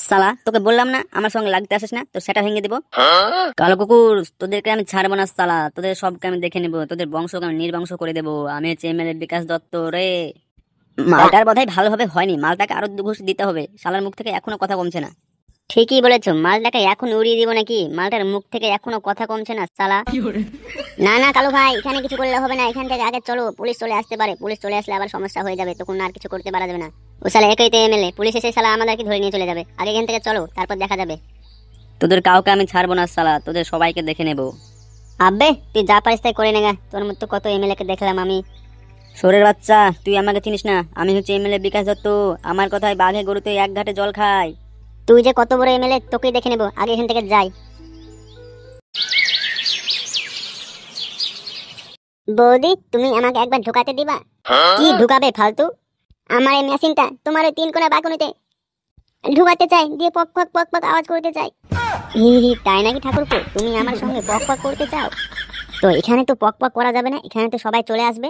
সালা তোকে বললাম না আমার সঙ্গে লাগতে আসিস না, তো সেটা ভেঙে দেবো। কালো কুকুর, তোদেরকে আমি ছাড়বো না সালা, তোদের সবকে আমি দেখে নেবো, তোদের বংশকে আমি নির্বংশ করে দেবো। আমি হচ্ছে এমএলএ বিকাশ দত্ত রে। মালটার বোধহয় ভালোভাবে হয়নি, মালটাকে আরো দুঘুষ দিতে হবে, শালার মুখ থেকে এখনো কথা কমছে না। ঠিকই বলেছো, মালটাকে এখন উড়িয়ে দিব নাকি? মালটার মুখ থেকে এখনো কথা কমছে না শালা। না না কালু ভাই, এখানে কিছু করলে হবে না, এখান থেকে আগে চলো, পুলিশ চলে আসতে পারে, পুলিশ চলে আসলে আবার সমস্যা হয়ে যাবে, তখন আর কিছু করতে পারা যাবে না। ও শালা একই তো এমএলএ, পুলিশ এসে শালা আমাদেরকে ধরে নিয়ে চলে যাবে, আগে এখান থেকে চলো, তারপর দেখা যাবে। তোদের কাউকে আমি ছাড়বো না শালা, তোদের সবাইকে দেখে নেবো। আব্বে তুই যা পারিস তাই করে নেগা, তোর মতো কত এমএলএ কে দেখলাম আমি। শোরের বাচ্চা, তুই আমাকে চিনিস না, আমি হচ্ছে এমএলএ বিকাশ দত্ত। আমার কথায় বাঘে গরুতে এক ঘাটে জল খায়। তুই যে কত বড় এমএলএ তোকেই দেখে নেবো, আগে এখান থেকে যাই। বৌদি তুমি আমাকে একবার ঢোকাতে দিবা? কি ঢুকাবে ফালতু? আমার এই মেশিনটা তোমার ওই 3 কোণা বাকুনিতে ঢুকাতে চাই, দিয়ে পক পক পক পক আওয়াজ করতে চাই। হি হি, তাই নাকি ঠাকুরপো, তুমি আমার সঙ্গে পক পক করতে চাও? তো এখানে তো পক পক করা যাবে না, এখানে তো সবাই চলে আসবে।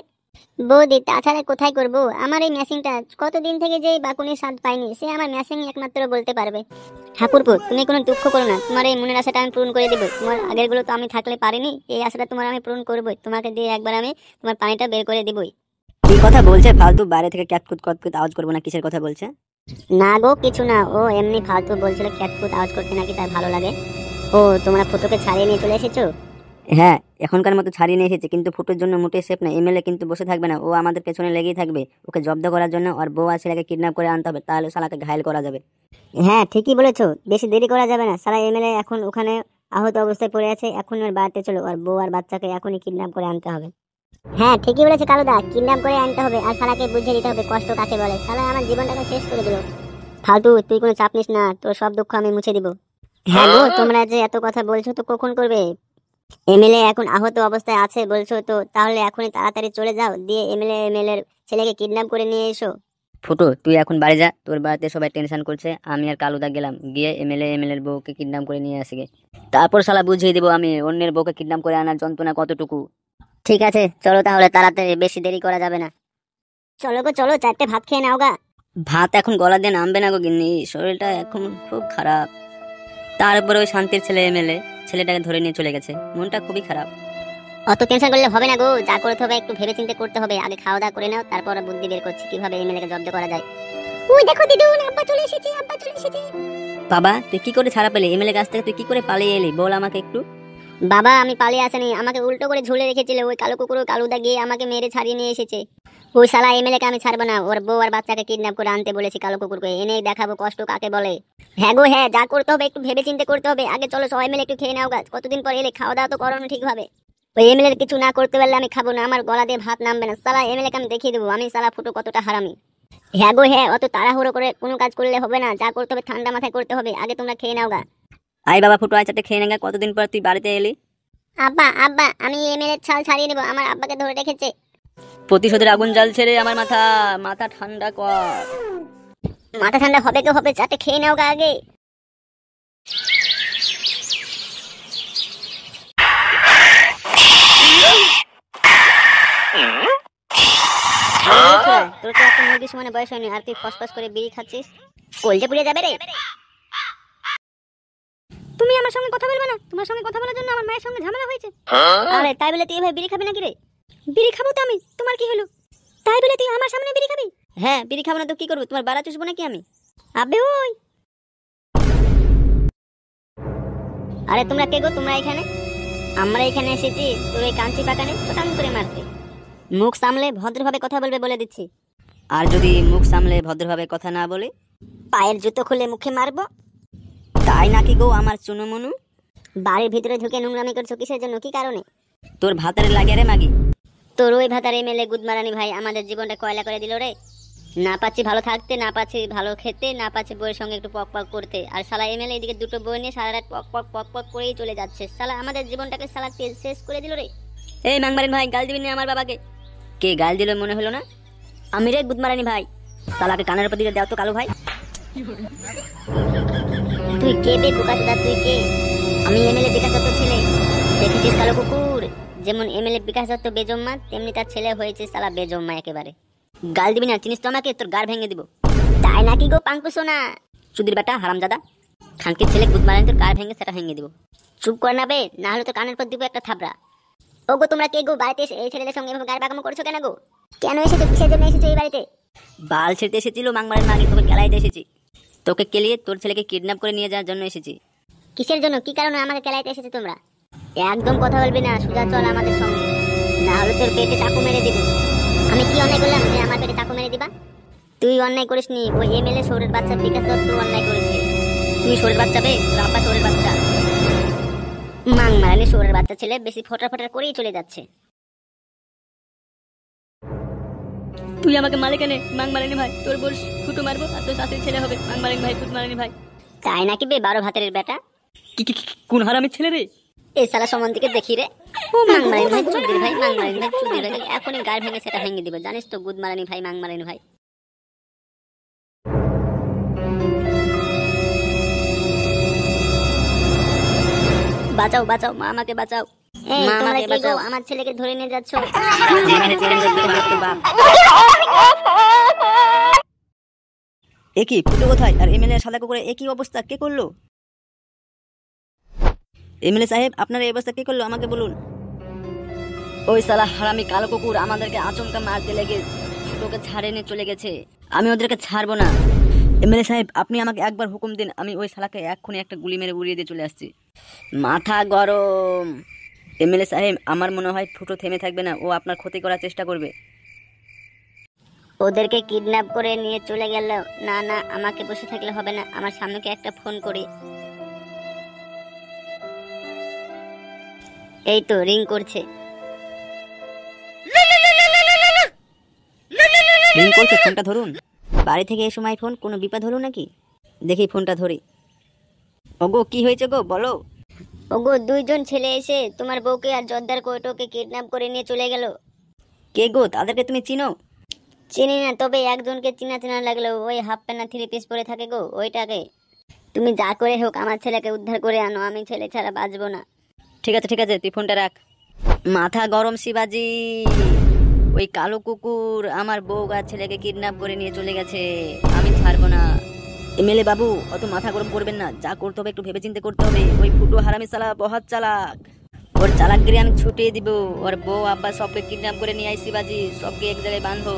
বৌদি তাছাড়া কোথায় করব? আমার এই মেশিনটা কতদিন থেকে যে বাকুনির স্বাদ পাইনি, সে আমার মেশিন একমাত্র বলতে পারবে। ঠাকুরপো তুমি কোনো দুঃখ করো না, তোমার এই মনের আশাটা আমি পূরণ করে দেবো। তোমার আগের গুলো তো আমি থাকলে পারিনি, এই আশাটা তোমার আমি পূরণ করবোই, তোমাকে দিয়ে একবার আমি তোমার পানিটা বের করে দিবই। কি কথা বলছে ফালতু? বাইরে থেকে ক্যাটকুট কটকুট আওয়াজ করবো না, কিসের কথা বলছে? না গো কিছু না, ও এমনি ফালতু বলছিল ক্যাটকুট আওয়াজ করতে নাকি তার ভালো লাগে। ও তোমরা ফুটোকে ছাড়িয়ে নিয়ে চলে এসেছো? হ্যাঁ এখনকার মতো ছাড়িয়ে নিয়ে এসেছি, কিন্তু ফুটোর জন্য মোটেই সেফ না। এমএলএ কিন্তু বসে থাকবে না, ও আমাদের পেছনে লেগেই থাকবে। ওকে জব্দ করার জন্য আর বউ আর ছেলেকে কিডন্যাপ করে আনতে হবে, তাহলে শালাকে ঘায়েল করা যাবে। হ্যাঁ ঠিকই বলেছো, বেশি দেরি করা যাবে না। শালা এমএলএ এখন ওখানে আহত অবস্থায় পড়ে আছে, এখন ওর বাড়িতে চলো, আর বউ আর বাচ্চাকে এখনই কিডন্যাপ করে আনতে হবে। হ্যাঁ ঠিকই বলেছে কালুদা, কিডন্যাপ করে আনতে হবে, আর শালাকে বুঝিয়ে দিতে হবে কষ্ট কাকে বলে। শালা আমার জীবনটাকে শেষ করে দিল। ফালতু তুই কোনো চাপ নিস না, তোর সব দুঃখ আমি মুছে দিব। হ্যাঁ গো, তোমরা যে এত কথা বলছো তো কখন করবে? এমএলএ এখন আহত অবস্থায় আছে বলছো তো, তাহলে এখনই তাড়াতাড়ি চলে যাও, দিয়ে এমএলএ ছেলেকে কিডন্যাপ করে নিয়ে এসো। ফুটো তুই এখন বাড়ি যা, তোর বাড়িতে সবাই টেনশন করছে, আমি আর কালুদা গেলাম, গিয়ে এমএলএর বউকে কিডন্যাপ করে নিয়ে আসি গে। তারপর শালা বুঝিয়ে দেবো আমি অন্যের বউকে কিডন্যাপ করে আনার যন্ত্রণা কতটুকু। ঠিক আছে চলো তাহলে, তাড়াতাড়ি, বেশি দেরি করা যাবে না। চলো গো চলো, 4টে ভাত খেয়ে নাও গা। ভাত এখন গলা দিয়ে নামবে না গো গিন্নি, শরীরটা এখন খুব খারাপ। তারপরে ওই শান্তির ছেলে এমএলএ ছেলেটাকে ধরে নিয়ে চলে গেছে, মনটা খুবই খারাপ। অত টেনশন করলে হবে না গো, যা করতে হবে একটু ভেবে চিন্তে করতে হবে। আগে খাওয়া দাওয়া করে নাও, তারপর বুদ্ধি বের করছি কিভাবে এমএলএ কে জব্দ করা যায়। ওই দেখো দিদুন, আব্বা চলে এসেছে, আব্বা চলে এসেছে। বাবা তুই কি করে ছাড়া পেলে এমএলএ কাছ থেকে? তুই কি করে পালিয়ে এলি বল আমাকে একটু। বাবা আমি পালিয়ে আসেনি, আমাকে উল্টো করে ঝুলে রেখেছিল ওই কালো কুকুর কালুদা, গিয়ে আমাকে মেরে ছাড়িয়ে নিয়ে এসেছে। ওই শালা এমএলএ কে আমি ছাড়বো না, ওর বউ আর বাচ্চাকে কিডন্যাপ করে আনতে বলেছি কালো কুকুরকে, এনে দেখাবো কষ্ট কাকে বলে। হ্যাঁ গো হ্যাঁ, যা করতে হবে একটু ভেবে চিন্তে করতে হবে। আগে চলো সবাই মিলে একটু খেয়ে নাও গাছ, কতদিন পর এলে, খাওয়া দাওয়া তো করো না ঠিকভাবে। ওই এমএলএ কিছু না করতে পারলে আমি খাবো না, আমার গলা দিয়ে ভাত নামবে না। শালা এমএলএ কে আমি দেখিয়ে দেবো আমি শালা ফুটো কতটা হারামি। হ্যাঁ গো হ্যাঁ, অত তাড়াহুড়ো করে কোনো কাজ করলে হবে না, যা করতে হবে ঠান্ডা মাথায় করতে হবে। আগে তোমরা খেয়ে নাও গা। আই বাবা ফুটো, আয় 4টে খেয়ে নেগা, কতদিন পর তুই বাড়িতে এলি। আব্বা আব্বা আমি এমএলএ ছাল ছাড়িয়ে নেবো, আমার আব্বাকে ধরে রেখেছে। প্রতিশোধের আগুন জ্বালছে রে আমার মাথা, মাথা ঠান্ডা কর। মাথা ঠান্ডা হবে কে হবে, 4টে খেয়ে নাও গা আগে। তোর তো একটা মুরগির সমানে বয়স হয়নি, আর তুই ফসফস করে বিড়ি খাচ্ছিস, কলজে পুড়ে যাবে রে। তুমি আমার সঙ্গে কথা বলবে না, তোমার সঙ্গে কথা বলার জন্য আমার মায়ের সঙ্গে ঝামেলা হয়েছে। আরে তাই বলে তুই ভাই বিড়ি খাবি নাকি রে? বিড়ি খাবো তো আমি, তোমার কি হলো? তাই বলে তুই আমার সামনে বিড়ি খাবি? হ্যাঁ বিড়ি খাবো না তো কি করবো, তোমার বাড়া চুষবো নাকি আমি? আবে ওই, আরে তোমরা কে গো? তোমরা এখানে? আমরা এখানে এসেছি তোর ওই কাঞ্চি বাগানে ছোটাং করে মারতে। মুখ সামলে ভদ্রভাবে কথা বলবে বলে দিচ্ছি, আর যদি মুখ সামলে ভদ্রভাবে কথা না বলে পায়ের জুতো খুলে মুখে মারবো। তাই নাকি গো আমার চুনুমুনু? বাড়ির ভিতরে ঢুকে নোংরামি করছো কিসের জন্য, কি কারণে? তোর ভাতারে লাগে রে মাগি, তোর ওই ভাতারে এমএলএ গুদমারানি ভাই আমাদের জীবনটা কয়লা করে দিল রে। না পাচ্ছি ভালো থাকতে, না পাচ্ছি ভালো খেতে, না পাচ্ছি বউয়ের সঙ্গে একটু পক পক করতে, আর শালা এমএলএ এদিকে দুটো বই নিয়ে সারা রাত পক পক পক পক করেই চলে যাচ্ছে। শালা আমাদের জীবনটাকে শালা শেষ করে দিল রে। এই মাংমারিন ভাই গাল দিবি না আমার বাবাকে। কে গাল দিল মনে হলো না? আমি রে গুদমারানি ভাই। শালাকে কানের উপর দিয়ে দাও তো কালু ভাই। তুই কে বে বোকাচোদা, তুই কে? আমি এমএলএ বিকাশ দত্ত ছেলে। দেখেছিস কালো কুকুর, যেমন এমএলএ বিকাশ দত্ত বেজম্মা, তেমনি তার ছেলে হয়েছে শালা বেজম্মা একেবারে। গাল দিবি না, চিনিস তো আমাকে, তোর গাড় ভেঙে দিব। তাই নাকি গো পাঙ্কু সোনা? চুদির বেটা হারামজাদা, খানকির ছেলে গুদ মারানি তোর কার ভেঙে সেটা ভেঙে দিব। চুপ কর না বে, না হলে তো কানের পর দিব একটা থাবড়া। ওগো তোমরা কে গো, বাড়িতে এসে এই ছেলেদের সঙ্গে এভাবে গায়ে বাগামো করছো কেন গো? কেন এসেছো, কিসের জন্য এসেছো এই বাড়িতে? বাল ছেড়তে এসেছিল মাংমারের মাগে, তোকে কেলাইতে এসেছি। তোকে কেলিয়ে তোর ছেলেকে কিডন্যাপ করে নিয়ে যাওয়ার জন্য এসেছি। কিসের জন্য, কি কারণে আমাকে কেলাইতে এসেছো তোমরা? একদম কথা বলবি না, সোজা চল আমাদের সঙ্গে, না হলে তোর পেটে চাকু মেরে দিব। আমি কি অন্যায় করলাম যে আমার পেটে চাকু মেরে দিবা? তুই অন্যায় করিসনি, ওই এমএলএ শোরের বাচ্চা বিকাশ দত্ত অন্যায় করেছে। তুই শোরের বাচ্চা বে, তোর আব্বা শোরের বাচ্চা। মাংমারানি শোরের বাচ্চা ছেলে বেশি ফটার ফটার করেই চলে যাচ্ছে। তুই আমাকে মারে কেন মাংমারানি ভাই? তোর বোর ফুটো মারবো আর তোর শাশুড়ির ছেলে হবে মাংমারানি ভাই, ফুটমারানি ভাই। তাই নাকি বে, 12 ভাতের বেটা? কোন হারামির ছেলে রে? এই শালা সম্বন্ধীকে দেখি রে। মাংমারানি ভাই চুদির ভাই, মাংমারানি ভাই চুদির ভাই, এখনই গায়ে ভেঙে সেটা ভেঙে দিব, জানিস তো গুদমারানি ভাই, মাংমারানি ভাই। বাঁচাও বাঁচাও, মা আমাকে বাঁচাও। এই তোমরা কে গো, আমার ছেলেকে ধরে নিয়ে যাচ্ছ? একই ফুটো কোথায় আর এমএলএ সাদা কুকুরে একই অবস্থা কে করলো? এমএলএ সাহেব আপনার এই অবস্থা কে করলো আমাকে বলুন। ওই শালা হারামি কালো কুকুর আমাদেরকে আচমকা মারতে লেগে ফুটোকে ছাড়ে নিয়ে চলে গেছে, আমি ওদেরকে ছাড়বো না। এমএলএ সাহেব আপনি আমাকে একবার হুকুম দিন, আমি ওই শালাকে এক্ষুনি একটা গুলি মেরে উড়িয়ে দিয়ে চলে আসছি। মাথা গরম। এমএলএ সাহেব আমার মনে হয় ফুটো থেমে থাকবে না, ও আপনার ক্ষতি করার চেষ্টা করবে। ওদেরকে কিডন্যাপ করে নিয়ে চলে গেল। না না, আমাকে বসে থাকলে হবে না, আমার স্বামীকে একটা ফোন করি। এই তো রিং করছে। রিং করছে, ফোনটা ধরুন। বাড়ি থেকে এই সময় ফোন, কোনো বিপদ হলো নাকি? দেখি ফোনটা ধরি। ওগো কি হয়েছে গো বলো। ওগো 2 জন ছেলে এসে তোমার বউকে আর জর্দার কোয়েটোকে কিডন্যাপ করে নিয়ে চলে গেল। কে গো, তাদেরকে তুমি চিনো? চিনি না, তবে একজনকে চিনা চিনা লাগলো, ওই হাফ প্যান্ট 3 পিস পরে থাকে গো, ওইটাকে। তুমি যা করে হোক আমার ছেলেকে উদ্ধার করে আনো, আমি ছেলে ছাড়া বাঁচবো না। ঠিক আছে ঠিক আছে, তুই ফোনটা রাখ। মাথা গরম শিবাজি, ওই কালো কুকুর আমার বউ আর ছেলেকে কিডন্যাপ করে নিয়ে চলে গেছে, আমি ছাড়বো না। এমএলএ বাবু অত মাথা গরম করবেন না, যা করতে হবে একটু ভেবেচিন্তে করতে হবে। ওই ফুটো হারামি শালা বহুত চালাক, ওর চালাকগিরি আমি ছুটিয়ে দিব। ওর বউ আব্বা সবকে কিডন্যাপ করে নিয়ে আই শিবাজি, সবকে এক জায়গায় বাঁধবো।